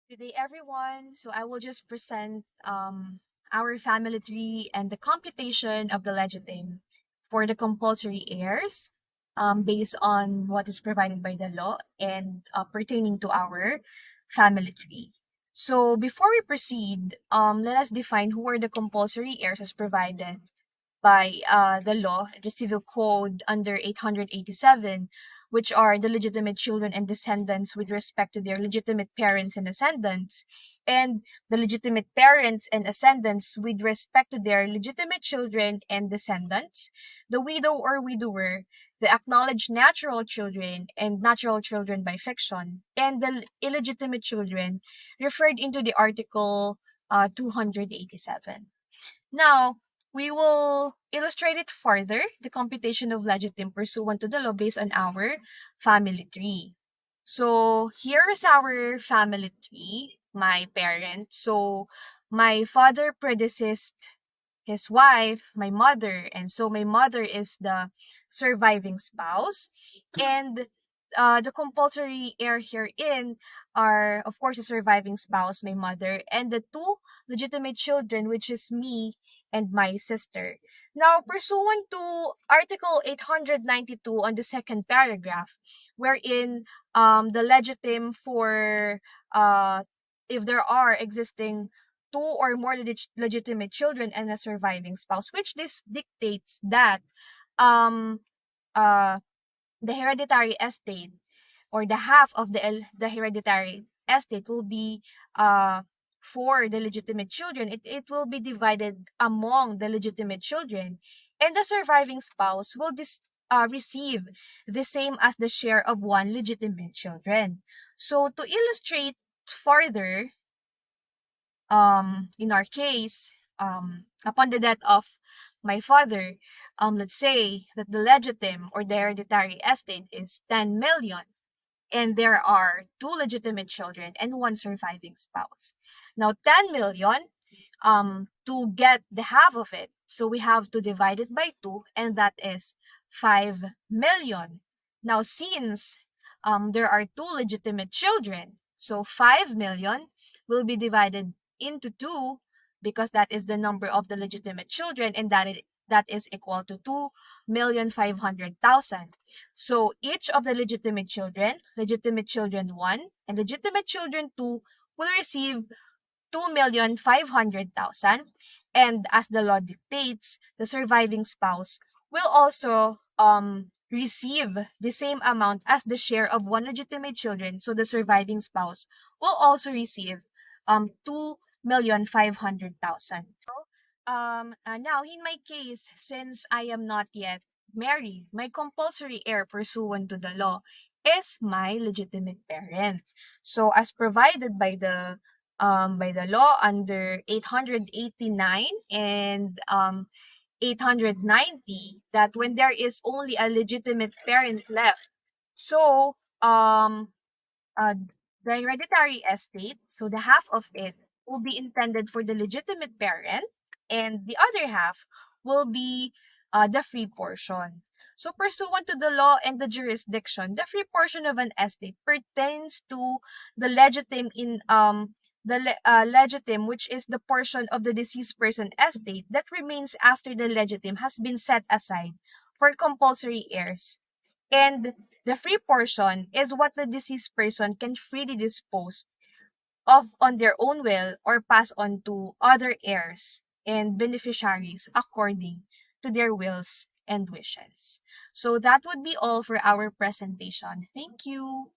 Good day, everyone. So I will just present our family tree and the computation of the legitim for the compulsory heirs based on what is provided by the law and pertaining to our family tree. So before we proceed, let us define who are the compulsory heirs as provided by the law, the Civil Code under 887, which are the legitimate children and descendants with respect to their legitimate parents and ascendants, and the legitimate parents and ascendants with respect to their legitimate children and descendants, the widow or widower, the acknowledged natural children and natural children by fiction, and the illegitimate children referred into the Article 287. Now, we will illustrate it further, the computation of legitim pursuant to the law based on our family tree. So, here is our family tree, my parents. So, my father predeceased his wife, my mother, and so my mother is the surviving spouse. And the compulsory heir herein are, of course, the surviving spouse, my mother, and the two legitimate children, which is me and my sister. Now, pursuant to Article 892 on the second paragraph, wherein the legitim for if there are existing two or more legitimate children and a surviving spouse, which this dictates that um uh the hereditary estate or the half of the hereditary estate will be for the legitimate children. It will be divided among the legitimate children, and the surviving spouse will receive the same as the share of one legitimate children. So to illustrate further, in our case, upon the death of my father, let's say that the legitim or the hereditary estate is 10 million, and there are two legitimate children and one surviving spouse. Now, 10 million, to get the half of it, so we have to divide it by 2, and that is 5 million. Now, since there are two legitimate children, so 5 million will be divided into 2 because that is the number of the legitimate children, and that is equal to 2,500,000. So each of the legitimate children 1 and legitimate children 2, will receive 2,500,000, and as the law dictates, the surviving spouse will also receive the same amount as the share of one legitimate children. So the surviving spouse will also receive 2,500,000. Now, in my case, since I am not yet married, my compulsory heir pursuant to the law is my legitimate parent. So, as provided by the law under 889 and 890, that when there is only a legitimate parent left, so uh, the hereditary estate, so the half of it will be intended for the legitimate parent, and the other half will be the free portion. So, pursuant to the law and the jurisdiction, the free portion of an estate pertains to the legitim legitim, which is the portion of the deceased person estate that remains after the legitim has been set aside for compulsory heirs, and the free portion is what the deceased person can freely dispose of on their own will or pass on to other heirs and beneficiaries according to their wills and wishes. So that would be all for our presentation. Thank you.